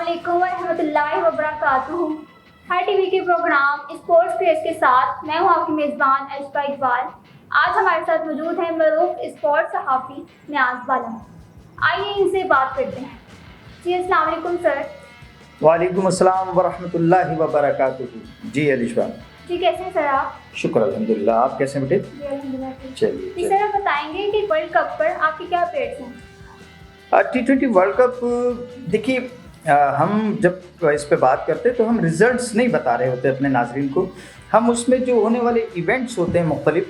अस्सलामुअलैकुम वरहमतुल्लाहि वबरकातुहू। हर टीवी के प्रोग्राम स्पोर्ट्स क्रेज के साथ मैं हूं आपकी मेज़बान अशफा इकबाल। आज हमारे साथ मौजूद हैं मरूफ स्पोर्ट्स सहाफ़ी नियाज़ बालम। आइए इनसे बात करते हैं। जी अस्सलाम वालेकुम सर। वालेकुम अस्सलाम वरहमतुल्लाहि वबरकातुहू। जी अलिशा। जी कैसे हैं सर आप? शुक्र अल्हम्दुलिल्लाह। आप कैसे हैं बेटे? जी अल्हम्दुलिल्लाह। चलिए जी सर, आप बताएंगे कि वर्ल्ड कप पर आपके क्या अपडेट्स हैं? T20 वर्ल्ड कप देखिए, हम जब इस पे बात करते हैं तो हम रिजल्ट्स नहीं बता रहे होते अपने नाजरीन को। हम उसमें जो होने वाले इवेंट्स होते हैं मुख्तलिफ,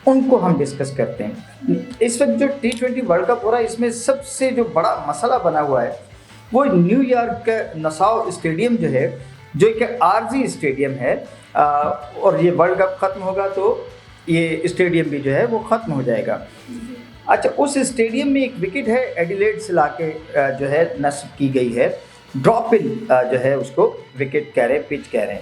उनको हम डिस्कस करते हैं। इस वक्त जो T20 वर्ल्ड कप हो रहा है, इसमें सबसे जो बड़ा मसला बना हुआ है वो न्यूयॉर्क का नसाओ स्टेडियम जो है, जो एक आरजी स्टेडियम है। और ये वर्ल्ड कप ख़त्म होगा तो ये स्टेडियम भी जो है वो ख़त्म हो जाएगा। अच्छा, उस स्टेडियम में एक विकेट है एडिलेड से लाके जो है नस्ब की गई है। ड्रॉप इन जो है उसको विकेट कह रहे हैं, पिच कह रहे हैं।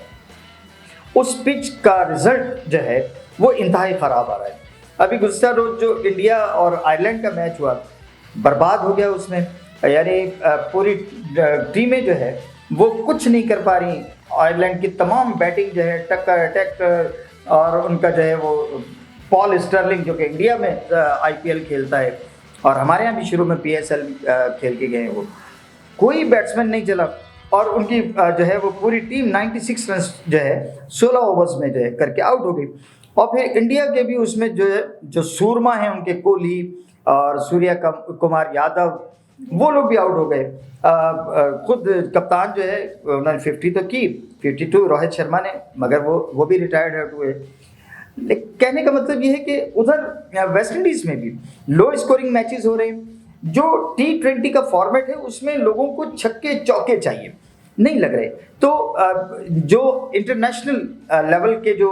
उस पिच का रिज़ल्ट जो है वो इंतहाई ख़राब आ रहा है। अभी गुज़श्ता रोज़ जो इंडिया और आयरलैंड का मैच हुआ, बर्बाद हो गया उसमें। यानी पूरी टीमें जो है वो कुछ नहीं कर पा रही। आयरलैंड की तमाम बैटिंग जो है टक्कर अटैक, और उनका जो है वो पॉल स्टर्लिंग जो कि इंडिया में IPL खेलता है और हमारे यहाँ भी शुरू में PSL खेल के गए हैं, वो कोई बैट्समैन नहीं चला। और उनकी जो है वो पूरी टीम 96 रन जो है 16 ओवर्स में जो है करके आउट हो गई। और फिर इंडिया के भी उसमें जो है जो सूरमा हैं उनके, कोहली और सूर्या कुमार यादव, वो लोग भी आउट हो गए। खुद कप्तान जो है उन्होंने 50 तो की, 52 रोहित शर्मा ने, मगर वो भी रिटायर्ड आउट हुए। कहने का मतलब ये है कि उधर वेस्ट इंडीज़ में भी लो स्कोरिंग मैचेस हो रहे हैं। जो T20 का फॉर्मेट है उसमें लोगों को छक्के चौके चाहिए, नहीं लग रहे। तो जो इंटरनेशनल लेवल के जो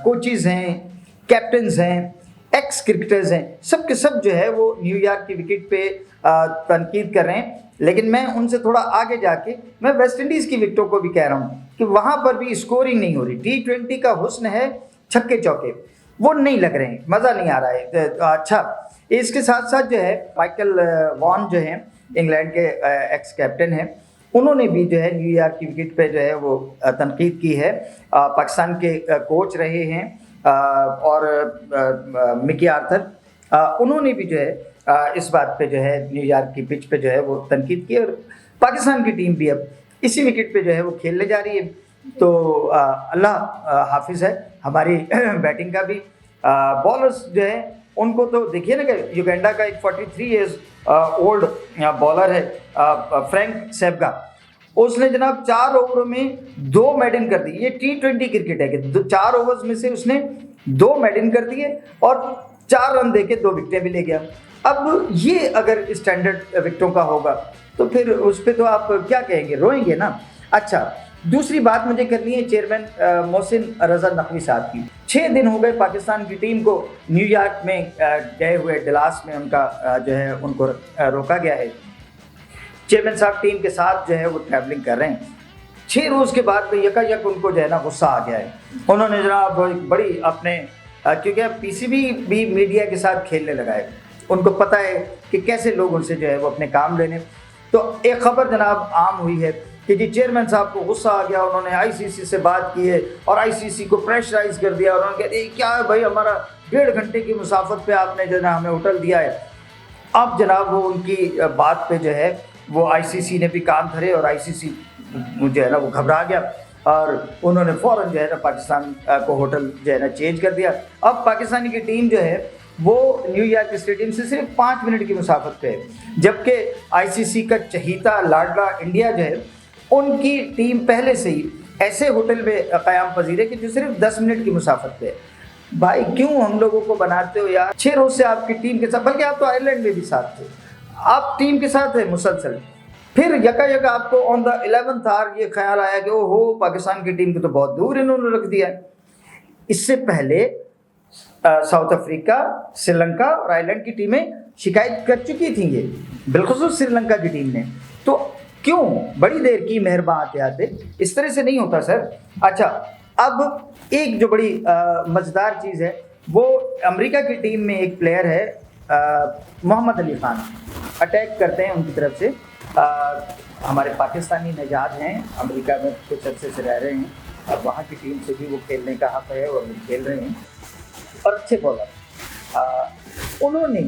कोचेस हैं, कैप्टन्स हैं, एक्स क्रिकेटर्स हैं, सब के सब जो है वो न्यूयॉर्क की विकेट पे तनकीद कर रहे हैं। लेकिन मैं उनसे थोड़ा आगे जाके मैं वेस्ट इंडीज़ की विकेटों को भी कह रहा हूँ कि वहाँ पर भी स्कोरिंग नहीं हो रही। T20 का हुस्न है छक्के चौके, वो नहीं लग रहे हैं, मज़ा नहीं आ रहा है। अच्छा, इसके साथ साथ जो है माइकल वॉन जो हैं इंग्लैंड के एक्स कैप्टन हैं, उन्होंने भी जो है न्यूयॉर्क की विकेट पे जो है वो तनकीद की है। पाकिस्तान के कोच रहे हैं और मिकी आर्थर, उन्होंने भी जो है इस बात पे जो है न्यूयॉर्क की पिच पे जो है वो तनकीद की। और पाकिस्तान की टीम भी अब इसी विकेट पे जो है वो खेलने जा रही है। तो अल्लाह हाफिज़ है हमारी बैटिंग का भी। बॉलर्स जो है उनको तो देखिए ना कि युगांडा का एक 43 ईयर्स ओल्ड बॉलर है फ्रैंक सेबगा, उसने जनाब 4 ओवरों में 2 मेडन कर दी। ये T20 क्रिकेट है कि 4 ओवर्स में से उसने 2 मेडन कर दिए और 4 रन देके 2 विकेटें भी ले गया। अब ये अगर स्टैंडर्ड विकेटों का होगा तो फिर उस पर तो आप क्या कहेंगे, रोएंगे ना। अच्छा, दूसरी बात मुझे करनी है चेयरमैन मोहसिन रज़ा नकवी साहब की। 6 दिन हो गए पाकिस्तान की टीम को न्यूयॉर्क में गए हुए, डलास में उनका जो है उनको रोका गया है। चेयरमैन साहब टीम के साथ जो है वो ट्रैवलिंग कर रहे हैं। 6 रोज़ के बाद में यकायक उनको जो है ना गुस्सा आ गया है। उन्होंने जनाब बड़ी अपने क्योंकि PCB भी मीडिया के साथ खेलने लगा है, उनको पता है कि कैसे लोग उनसे जो है वो अपने काम लेने। तो एक खबर जनाब आम हुई है कि जी चेयरमैन साहब को गुस्सा आ गया, उन्होंने ICC से बात की है और ICC को प्रेशराइज कर दिया। और उन्होंने कहते क्या है भाई, हमारा 1.5 घंटे की मुसाफत पे आपने जो है हमें होटल दिया है। अब जनाब वो उनकी बात पे जो है वो ICC ने भी कान धरे और ICC जो है ना वो घबरा गया और उन्होंने फ़ौरन जो है ना पाकिस्तान को होटल जो है ना चेंज कर दिया। अब पाकिस्तानी की टीम जो है वो न्यूयॉर्क स्टेडियम से सिर्फ 5 मिनट की मुसाफत पे है, जबकि ICC का चहीता लाडला इंडिया जो है उनकी टीम पहले से ही ऐसे होटल में क़याम पजीर है कि जो सिर्फ 10 मिनट की मुसाफत पे है। भाई क्यों हम लोगों को बनाते हो यार। 6 रोज़ से आपकी टीम के साथ, बल्कि आप तो आयरलैंड में भी साथ थे, आप टीम के साथ है मुसलसल। फिर यकायक आपको ऑन द 11th आवर ये ख्याल आया कि ओहो पाकिस्तान की टीम को तो बहुत दूर इन्होंने रख दिया है। इससे पहले साउथ अफ्रीका, श्रीलंका और आयरलैंड की टीमें शिकायत कर चुकी थी, ये बिलखुसूस श्रीलंका की टीम ने। तो क्यों बड़ी देर की मेहरबान आते आते, इस तरह से नहीं होता सर। अच्छा, अब एक जो बड़ी मज़ेदार चीज़ है वो अमेरिका की टीम में एक प्लेयर है मोहम्मद अली ख़ान, अटैक करते हैं उनकी तरफ से हमारे पाकिस्तानी नजाद हैं, अमेरिका में कुछ अरसे से रह रहे हैं, अब वहाँ की टीम से भी वो खेलने का हक है और वो खेल रहे हैं और अच्छे बॉलर। उन्होंने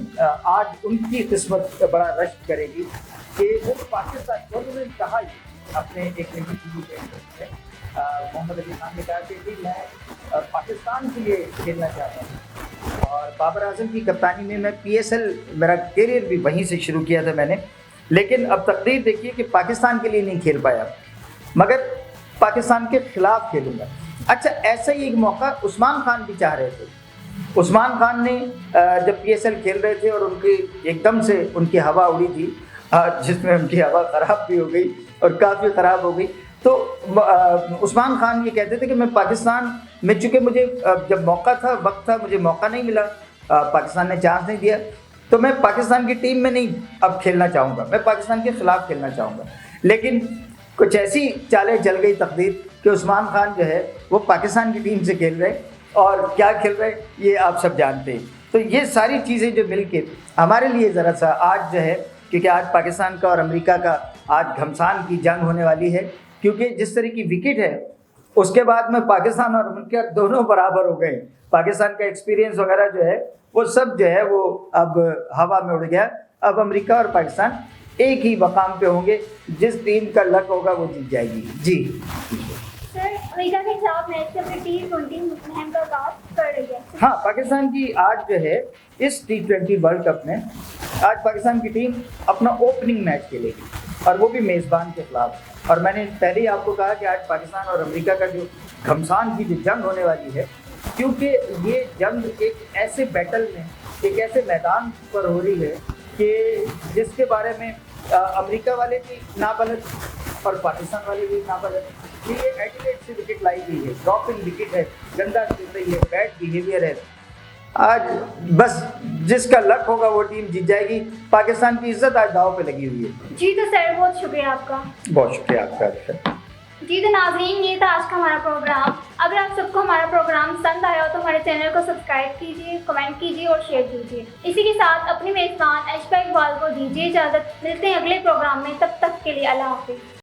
आज उनकी किस्मत बड़ा रश्क करेगी कि वो पाकिस्तान, उन्होंने कहा ही अपने एक इंटरव्यू में मोहम्मद अली खान ने कहा कि मैं पाकिस्तान के लिए खेलना चाहता हूँ और बाबर आजम की कप्तानी में मैं PSL, मेरा करियर भी वहीं से शुरू किया था मैंने, लेकिन अब तकदीर देखिए कि पाकिस्तान के लिए नहीं खेल पाया, मगर पाकिस्तान के खिलाफ खेलूंगा। अच्छा, ऐसा ही एक मौका उस्मान खान भी चाह रहे थे। उस्मान खान ने जब PSL खेल रहे थे और उनकी एकदम से उनकी हवा उड़ी थी, जिसमें उनकी हवा ख़राब भी हो गई और काफ़ी ख़राब हो गई, तो उस्मान खान ये कहते थे कि मैं पाकिस्तान में, चूँकि मुझे जब मौका था, वक्त था, मुझे मौका नहीं मिला, पाकिस्तान ने चांस नहीं दिया, तो मैं पाकिस्तान की टीम में नहीं अब खेलना चाहूँगा, मैं पाकिस्तान के ख़िलाफ़ खेलना चाहूँगा। लेकिन कुछ ऐसी चालें चल गई तकदीर कि उस्मान खान जो है वो पाकिस्तान की टीम से खेल रहे, और क्या खेल रहे ये आप सब जानते हैं। तो ये सारी चीज़ें जो मिल के हमारे लिए ज़रा सा आज जो है, क्योंकि आज पाकिस्तान का और अमेरिका का आज घमसान की जंग होने वाली है, क्योंकि जिस तरह की विकेट है उसके बाद में पाकिस्तान और अमेरिका दोनों बराबर हो गए। पाकिस्तान का एक्सपीरियंस वगैरह जो है वो सब जो है वो अब हवा में उड़ गया। अब अमेरिका और पाकिस्तान एक ही मकाम पे होंगे, जिस टीम का लक होगा वो जीत जाएगी। जी सर, अमेरिका के खिलाफ मैच से अपनी T20 मुहिम का आगाज कर रही है। हाँ, पाकिस्तान की आज जो है इस T20 वर्ल्ड कप में आज पाकिस्तान की टीम अपना ओपनिंग मैच खेलेगी और वो भी मेज़बान के खिलाफ। और मैंने पहले ही आपको कहा कि आज पाकिस्तान और अमेरिका का जो घमसान की जो जंग होने वाली है, क्योंकि ये जंग एक ऐसे बैटल में, एक ऐसे मैदान पर हो रही है कि जिसके बारे में अमेरिका वाले भी नाबलद और पाकिस्तान वाले भी नाबलद। ये एडिलेड से विकेट लाई गई है, ड्रॉपिंग विकेट है, गंदा खेल रही है, बैड बिहेवियर है। आज बस जिसका लक होगा वो टीम जीत जाएगी। पाकिस्तान की इज्जत आज दाव पे लगी हुई है। जी तो सर, बहुत शुक्रिया आपका। बहुत शुक्रिया आपका। जी तो नाज़रीन, ये था आज का हमारा प्रोग्राम। अगर आप सबको हमारा प्रोग्राम पसंद आया हो तो हमारे चैनल को सब्सक्राइब कीजिए, कमेंट कीजिए और शेयर कीजिए। इसी के साथ अपनी मेज़बान ऐशा इकबाल को दीजिए इजाज़त। मिलते हैं अगले प्रोग्राम में, तब तक के लिए अल्लाह हाफिज़।